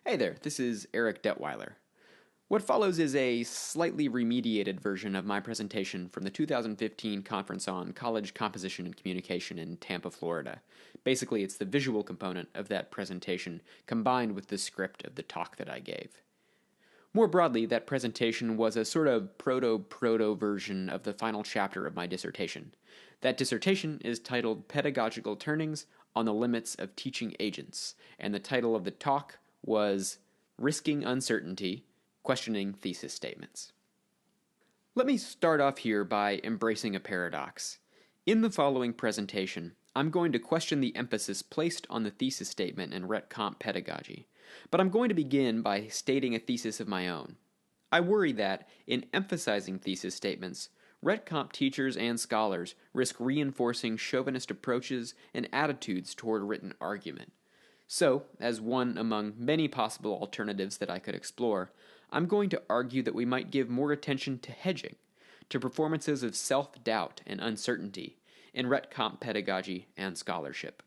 Hey there, this is Eric Detweiler. What follows is a slightly remediated version of my presentation from the 2015 Conference on College Composition and Communication in Tampa, Florida. Basically, it's the visual component of that presentation combined with the script of the talk that I gave. More broadly, that presentation was a sort of proto version of the final chapter of my dissertation. That dissertation is titled Pedagogical Turnings on the Limits of Teaching Agents, and the title of the talk was Risking Uncertainty, Questioning Thesis Statements. Let me start off here by embracing a paradox. In the following presentation, I'm going to question the emphasis placed on the thesis statement in Rhet Comp pedagogy, but I'm going to begin by stating a thesis of my own. I worry that, in emphasizing thesis statements, Rhet Comp teachers and scholars risk reinforcing chauvinist approaches and attitudes toward written argument. So, as one among many possible alternatives that I could explore, I'm going to argue that we might give more attention to hedging, to performances of self-doubt and uncertainty in Rhet Comp pedagogy and scholarship.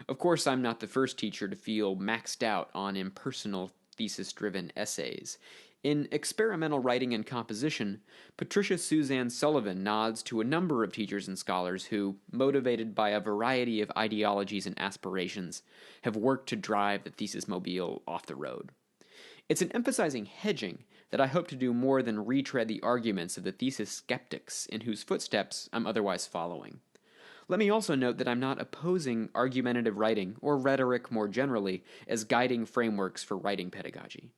Of course, I'm not the first teacher to feel maxed out on impersonal thesis-driven essays. In experimental writing and composition, Patricia Suzanne Sullivan nods to a number of teachers and scholars who, motivated by a variety of ideologies and aspirations, have worked to drive the thesis mobile off the road. It's in emphasizing hedging that I hope to do more than retread the arguments of the thesis skeptics in whose footsteps I'm otherwise following. Let me also note that I'm not opposing argumentative writing, or rhetoric more generally, as guiding frameworks for writing pedagogy.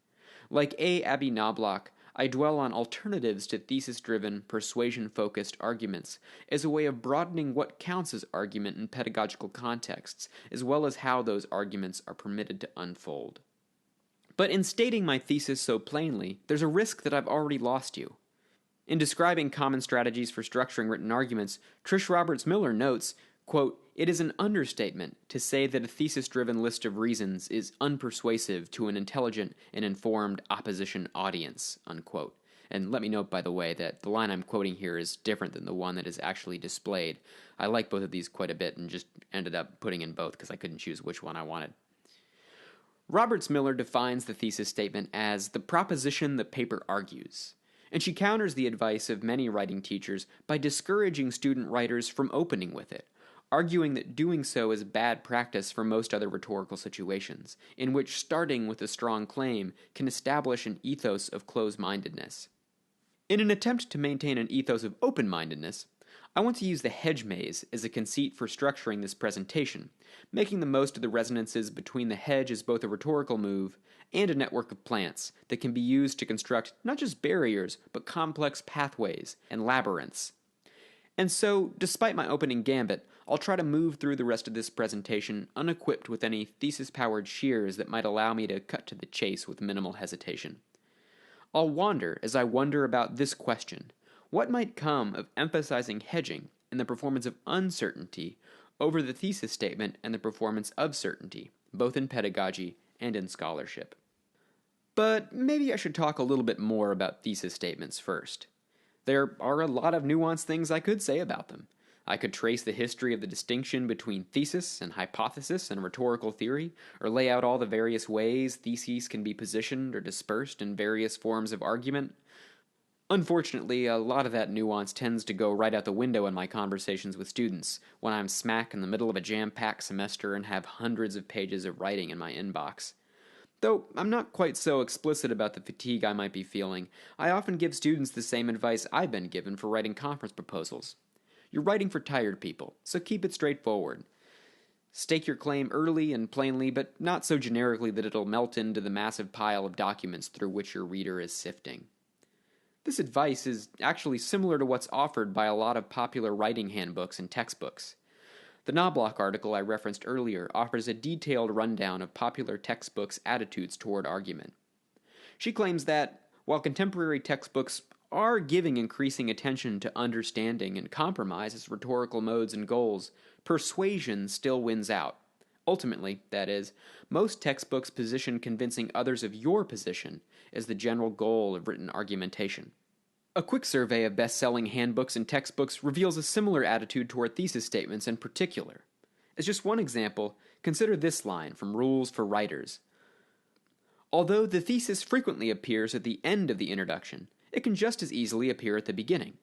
Like A. Abby Knobloch, I dwell on alternatives to thesis-driven, persuasion-focused arguments as a way of broadening what counts as argument in pedagogical contexts, as well as how those arguments are permitted to unfold. But in stating my thesis so plainly, there's a risk that I've already lost you. In describing common strategies for structuring written arguments, Trish Roberts-Miller notes, quote, "It is an understatement to say that a thesis-driven list of reasons is unpersuasive to an intelligent and informed opposition audience," unquote. And let me note, by the way, that the line I'm quoting here is different than the one that is actually displayed. I like both of these quite a bit and just ended up putting in both because I couldn't choose which one I wanted. Roberts-Miller defines the thesis statement as the proposition the paper argues, and she counters the advice of many writing teachers by discouraging student writers from opening with it, arguing that doing so is bad practice for most other rhetorical situations, in which starting with a strong claim can establish an ethos of close-mindedness. In an attempt to maintain an ethos of open-mindedness, I want to use the hedge maze as a conceit for structuring this presentation, making the most of the resonances between the hedge as both a rhetorical move and a network of plants that can be used to construct not just barriers, but complex pathways and labyrinths. And so, despite my opening gambit, I'll try to move through the rest of this presentation unequipped with any thesis-powered shears that might allow me to cut to the chase with minimal hesitation. I'll wander as I wonder about this question: what might come of emphasizing hedging in the performance of uncertainty over the thesis statement and the performance of certainty, both in pedagogy and in scholarship? But maybe I should talk a little bit more about thesis statements first. There are a lot of nuanced things I could say about them. I could trace the history of the distinction between thesis and hypothesis and rhetorical theory, or lay out all the various ways theses can be positioned or dispersed in various forms of argument. Unfortunately, a lot of that nuance tends to go right out the window in my conversations with students, when I'm smack in the middle of a jam-packed semester and have hundreds of pages of writing in my inbox. Though I'm not quite so explicit about the fatigue I might be feeling, I often give students the same advice I've been given for writing conference proposals. You're writing for tired people, so keep it straightforward. Stake your claim early and plainly, but not so generically that it'll melt into the massive pile of documents through which your reader is sifting. This advice is actually similar to what's offered by a lot of popular writing handbooks and textbooks. The Knobloch article I referenced earlier offers a detailed rundown of popular textbooks' attitudes toward argument. She claims that, while contemporary textbooks are giving increasing attention to understanding and compromise as rhetorical modes and goals, persuasion still wins out. Ultimately, that is, most textbooks position convincing others of your position as the general goal of written argumentation. A quick survey of best-selling handbooks and textbooks reveals a similar attitude toward thesis statements in particular. As just one example, consider this line from Rules for Writers. Although the thesis frequently appears at the end of the introduction, it can just as easily appear at the beginning.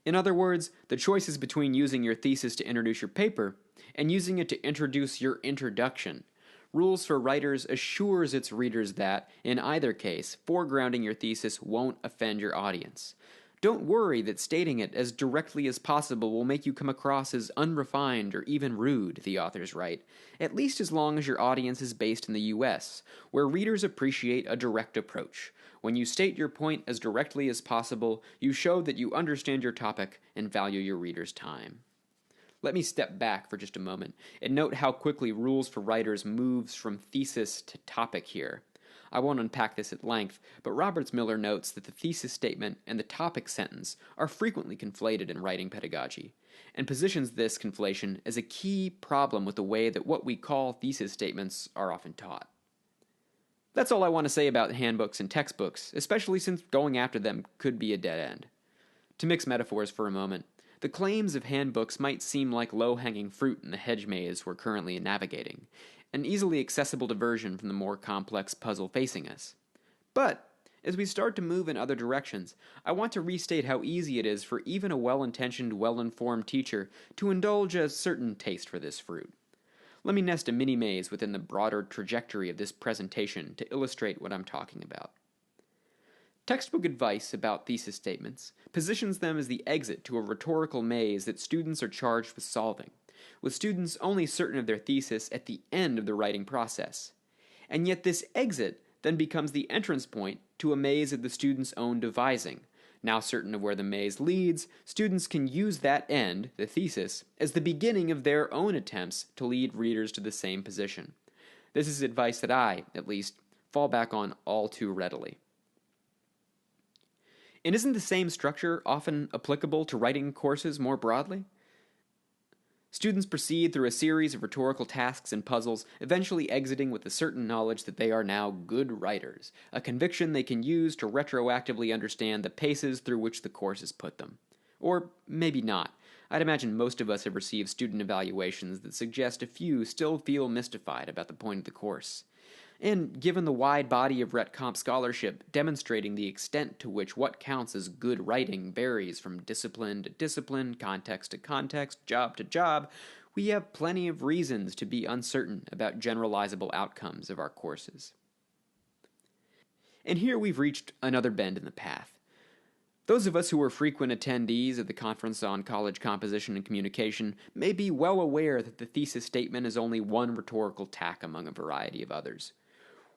In other words, the choice is between using your thesis to introduce your paper and using it to introduce your introduction. Rules for Writers assures its readers that, in either case, foregrounding your thesis won't offend your audience. Don't worry that stating it as directly as possible will make you come across as unrefined or even rude, the authors write, at least as long as your audience is based in the US, where readers appreciate a direct approach. When you state your point as directly as possible, you show that you understand your topic and value your reader's time. Let me step back for just a moment and note how quickly Rules for Writers moves from thesis to topic here. I won't unpack this at length, but Roberts-Miller notes that the thesis statement and the topic sentence are frequently conflated in writing pedagogy, and positions this conflation as a key problem with the way that what we call thesis statements are often taught. That's all I want to say about handbooks and textbooks, especially since going after them could be a dead end. To mix metaphors for a moment, the claims of handbooks might seem like low-hanging fruit in the hedge maze we're currently navigating, an easily accessible diversion from the more complex puzzle facing us. But, as we start to move in other directions, I want to restate how easy it is for even a well-intentioned, well-informed teacher to indulge a certain taste for this fruit. Let me nest a mini-maze within the broader trajectory of this presentation to illustrate what I'm talking about. Textbook advice about thesis statements positions them as the exit to a rhetorical maze that students are charged with solving, with students only certain of their thesis at the end of the writing process. And yet this exit then becomes the entrance point to a maze of the student's own devising. Now certain of where the maze leads, students can use that end, the thesis, as the beginning of their own attempts to lead readers to the same position. This is advice that I, at least, fall back on all too readily. And isn't the same structure often applicable to writing courses more broadly? Students proceed through a series of rhetorical tasks and puzzles, eventually exiting with a certain knowledge that they are now good writers, a conviction they can use to retroactively understand the paces through which the course has put them. Or maybe not. I'd imagine most of us have received student evaluations that suggest a few still feel mystified about the point of the course. And given the wide body of Rhet Comp scholarship demonstrating the extent to which what counts as good writing varies from discipline to discipline, context to context, job to job, we have plenty of reasons to be uncertain about generalizable outcomes of our courses. And here we've reached another bend in the path. Those of us who are frequent attendees of the Conference on College Composition and Communication may be well aware that the thesis statement is only one rhetorical tack among a variety of others.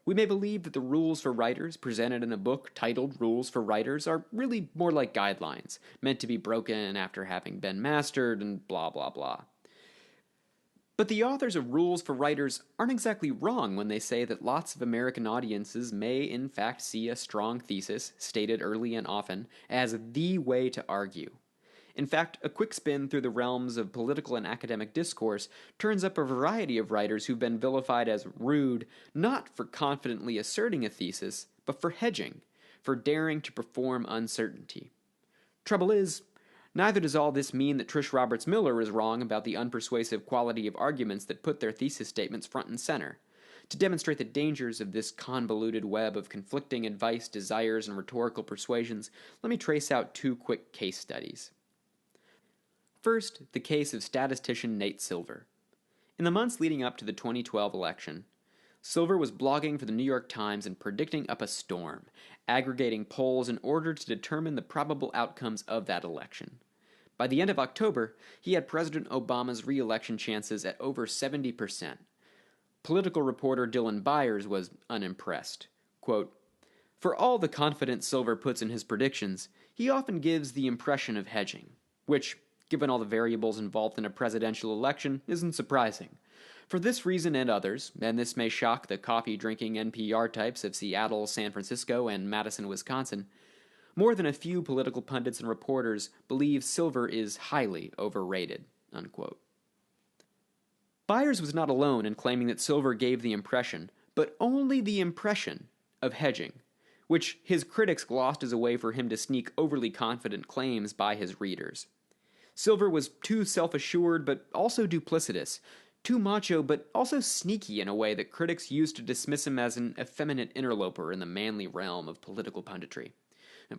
We may believe that the rules for writers presented in a book titled Rules for Writers are really more like guidelines, meant to be broken after having been mastered and blah blah blah. But the authors of Rules for Writers aren't exactly wrong when they say that lots of American audiences may in fact see a strong thesis, stated early and often, as the way to argue. In fact, a quick spin through the realms of political and academic discourse turns up a variety of writers who've been vilified as rude, not for confidently asserting a thesis, but for hedging, for daring to perform uncertainty. Trouble is, neither does all this mean that Trish Roberts-Miller is wrong about the unpersuasive quality of arguments that put their thesis statements front and center. To demonstrate the dangers of this convoluted web of conflicting advice, desires, and rhetorical persuasions, let me trace out two quick case studies. First, the case of statistician Nate Silver. In the months leading up to the 2012 election, Silver was blogging for the New York Times and predicting up a storm, aggregating polls in order to determine the probable outcomes of that election. By the end of October, he had President Obama's re-election chances at over 70%. Political reporter Dylan Byers was unimpressed. Quote, "For all the confidence Silver puts in his predictions, he often gives the impression of hedging, which, given all the variables involved in a presidential election, isn't surprising. For this reason and others, and this may shock the coffee-drinking NPR types of Seattle, San Francisco, and Madison, Wisconsin, more than a few political pundits and reporters believe Silver is highly overrated." Unquote. Byers was not alone in claiming that Silver gave the impression, but only the impression, of hedging, which his critics glossed as a way for him to sneak overly confident claims by his readers. Silver was too self-assured, but also duplicitous, Too macho, but also sneaky in a way that critics used to dismiss him as an effeminate interloper in the manly realm of political punditry.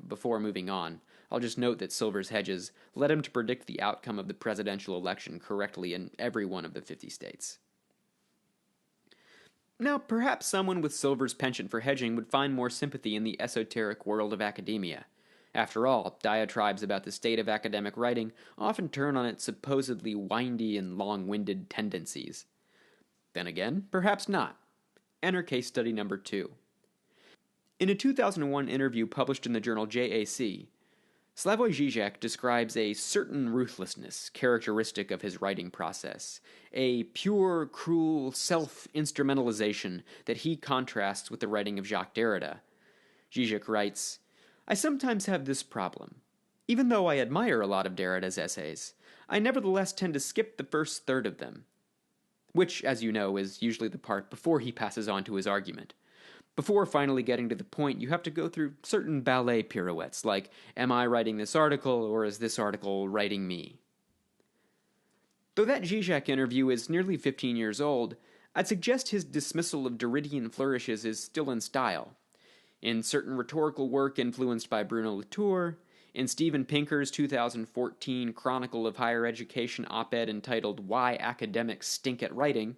Before moving on, I'll just note that Silver's hedges led him to predict the outcome of the presidential election correctly in every one of the 50 states. Now, perhaps someone with Silver's penchant for hedging would find more sympathy in the esoteric world of academia. After all, diatribes about the state of academic writing often turn on its supposedly windy and long-winded tendencies. Then again, perhaps not. Enter case study number 2. In a 2001 interview published in the journal JAC, Slavoj Žižek describes a certain ruthlessness characteristic of his writing process, a pure, cruel self-instrumentalization that he contrasts with the writing of Jacques Derrida. Žižek writes, "I sometimes have this problem. Even though I admire a lot of Derrida's essays, I nevertheless tend to skip the first third of them," which, as you know, is usually the part before he passes on to his argument. Before finally getting to the point, you have to go through certain ballet pirouettes, like, am I writing this article, or is this article writing me? Though that Žižek interview is nearly 15 years old, I'd suggest his dismissal of Derridian flourishes is still in style. In certain rhetorical work influenced by Bruno Latour, in Steven Pinker's 2014 Chronicle of Higher Education op-ed entitled Why Academics Stink at Writing,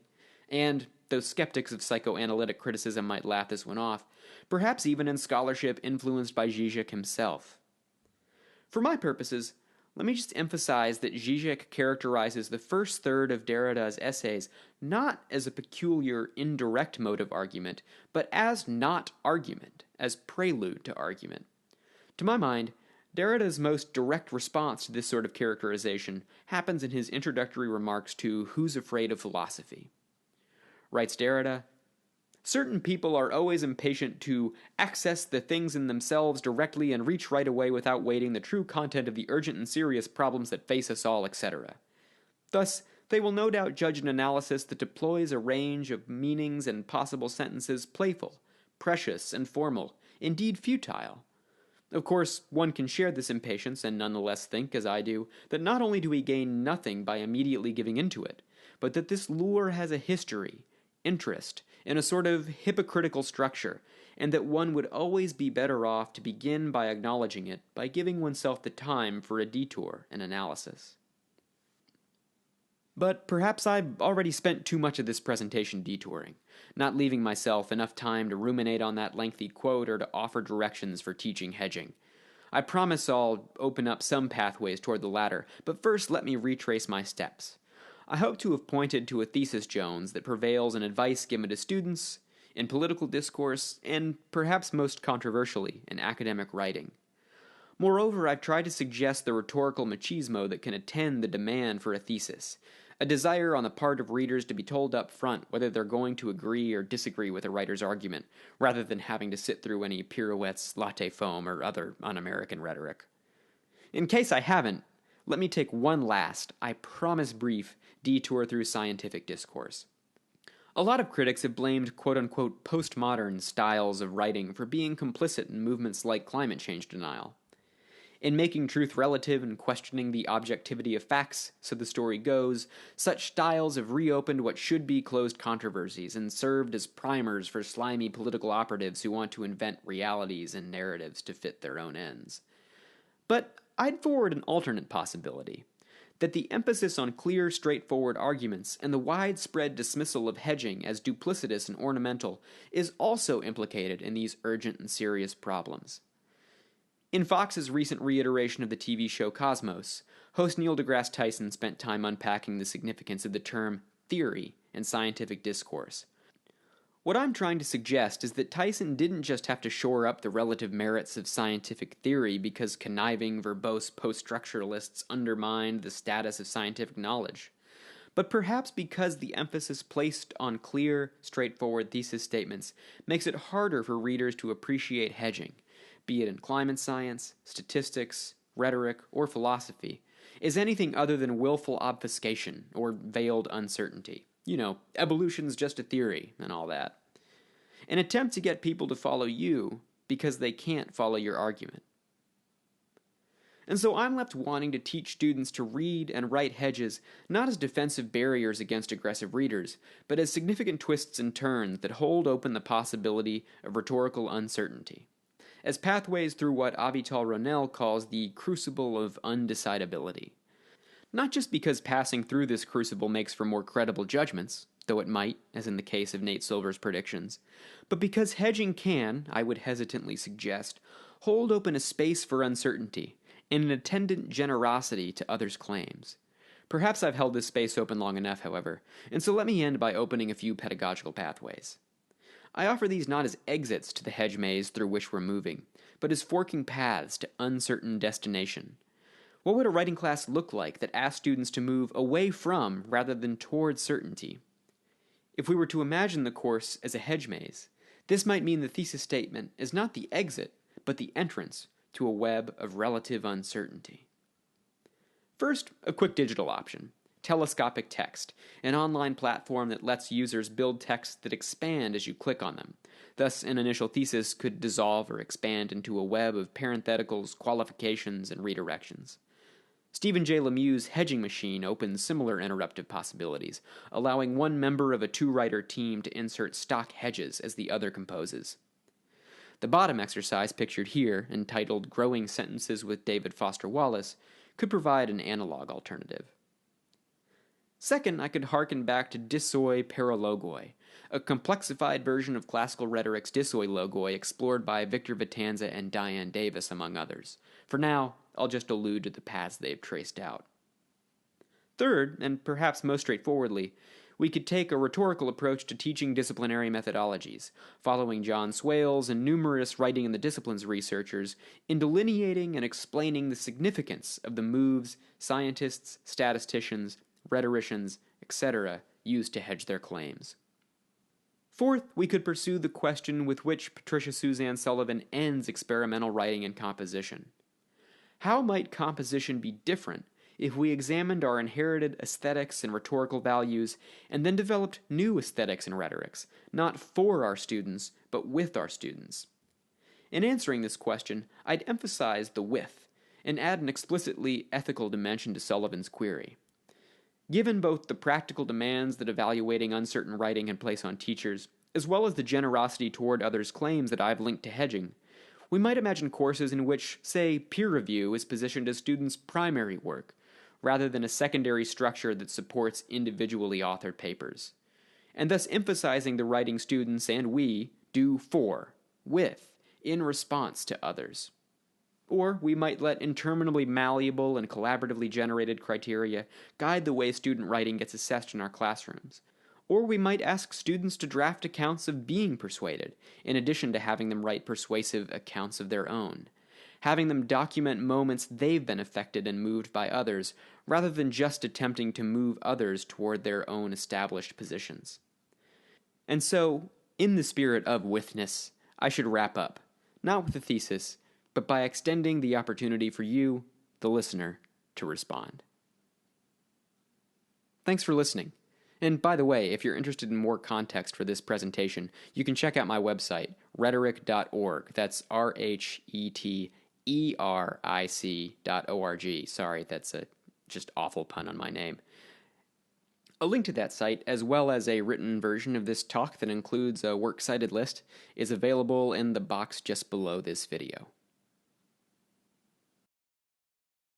and, though skeptics of psychoanalytic criticism might laugh this one off, perhaps even in scholarship influenced by Žižek himself. For my purposes, let me just emphasize that Žižek characterizes the first third of Derrida's essays not as a peculiar indirect mode of argument, but as not argument, as prelude to argument. To my mind, Derrida's most direct response to this sort of characterization happens in his introductory remarks to Who's Afraid of Philosophy? Writes Derrida, "Certain people are always impatient to access the things in themselves directly and reach right away without waiting the true content of the urgent and serious problems that face us all, etc. Thus, they will no doubt judge an analysis that deploys a range of meanings and possible sentences playful, precious, and formal, indeed futile. Of course, one can share this impatience and nonetheless think, as I do, that not only do we gain nothing by immediately giving into it, but that this lure has a history, interest, in a sort of hypocritical structure, and that one would always be better off to begin by acknowledging it, by giving oneself the time for a detour and analysis." But perhaps I've already spent too much of this presentation detouring, not leaving myself enough time to ruminate on that lengthy quote or to offer directions for teaching hedging. I promise I'll open up some pathways toward the latter, but first let me retrace my steps. I hope to have pointed to a thesis Jones that prevails in advice given to students, in political discourse, and perhaps most controversially, in academic writing. Moreover, I've tried to suggest the rhetorical machismo that can attend the demand for a thesis, a desire on the part of readers to be told up front whether they're going to agree or disagree with a writer's argument, rather than having to sit through any pirouettes, latte foam, or other un-American rhetoric. In case I haven't, let me take one last, I promise brief, detour through scientific discourse. A lot of critics have blamed quote-unquote postmodern styles of writing for being complicit in movements like climate change denial. In making truth relative and questioning the objectivity of facts, so the story goes, such styles have reopened what should be closed controversies and served as primers for slimy political operatives who want to invent realities and narratives to fit their own ends. But I'd forward an alternate possibility, that the emphasis on clear, straightforward arguments and the widespread dismissal of hedging as duplicitous and ornamental is also implicated in these urgent and serious problems. In Fox's recent reiteration of the TV show Cosmos, host Neil deGrasse Tyson spent time unpacking the significance of the term theory in scientific discourse. What I'm trying to suggest is that Tyson didn't just have to shore up the relative merits of scientific theory because conniving, verbose post-structuralists undermined the status of scientific knowledge, but perhaps because the emphasis placed on clear, straightforward thesis statements makes it harder for readers to appreciate hedging, be it in climate science, statistics, rhetoric, or philosophy, is anything other than willful obfuscation or veiled uncertainty. You know, evolution's just a theory and all that. An attempt to get people to follow you because they can't follow your argument. And so I'm left wanting to teach students to read and write hedges not as defensive barriers against aggressive readers, but as significant twists and turns that hold open the possibility of rhetorical uncertainty, as pathways through what Avital Ronell calls the crucible of undecidability. Not just because passing through this crucible makes for more credible judgments, though it might, as in the case of Nate Silver's predictions, but because hedging can, I would hesitantly suggest, hold open a space for uncertainty and an attendant generosity to others' claims. Perhaps I've held this space open long enough, however, and so let me end by opening a few pedagogical pathways. I offer these not as exits to the hedge maze through which we're moving, but as forking paths to uncertain destination. What would a writing class look like that asked students to move away from rather than towards certainty? If we were to imagine the course as a hedge maze, this might mean the thesis statement is not the exit, but the entrance to a web of relative uncertainty. First, a quick digital option, Telescopic Text, an online platform that lets users build texts that expand as you click on them. Thus, an initial thesis could dissolve or expand into a web of parentheticals, qualifications, and redirections. Stephen J. Lemieux's hedging machine opens similar interruptive possibilities, allowing one member of a two-writer team to insert stock hedges as the other composes. The bottom exercise pictured here, entitled Growing Sentences with David Foster Wallace, could provide an analog alternative. Second, I could hearken back to dissoi paralogoi, a complexified version of classical rhetoric's dissoi logoi explored by Victor Vitanza and Diane Davis, among others. For now, I'll just allude to the paths they've traced out. Third, and perhaps most straightforwardly, we could take a rhetorical approach to teaching disciplinary methodologies, following John Swales and numerous writing in the disciplines researchers in delineating and explaining the significance of the moves scientists, statisticians, rhetoricians, etc. use to hedge their claims. Fourth, we could pursue the question with which Patricia Suzanne Sullivan ends experimental writing and composition. How might composition be different if we examined our inherited aesthetics and rhetorical values and then developed new aesthetics and rhetorics, not for our students, but with our students? In answering this question, I'd emphasize the with and add an explicitly ethical dimension to Sullivan's query. Given both the practical demands that evaluating uncertain writing can place on teachers, as well as the generosity toward others' claims that I've linked to hedging, we might imagine courses in which, say, peer review is positioned as students' primary work, rather than a secondary structure that supports individually authored papers, and thus emphasizing the writing students and we do for, with, in response to others. Or we might let interminably malleable and collaboratively generated criteria guide the way student writing gets assessed in our classrooms. Or we might ask students to draft accounts of being persuaded, in addition to having them write persuasive accounts of their own, having them document moments they've been affected and moved by others, rather than just attempting to move others toward their own established positions. And so, in the spirit of withness, I should wrap up, not with a thesis, but by extending the opportunity for you, the listener, to respond. Thanks for listening. And by the way, if you're interested in more context for this presentation, you can check out my website, rhetoric.org. That's rhetoric.org. Sorry, that's a just awful pun on my name. A link to that site, as well as a written version of this talk that includes a works cited list, is available in the box just below this video.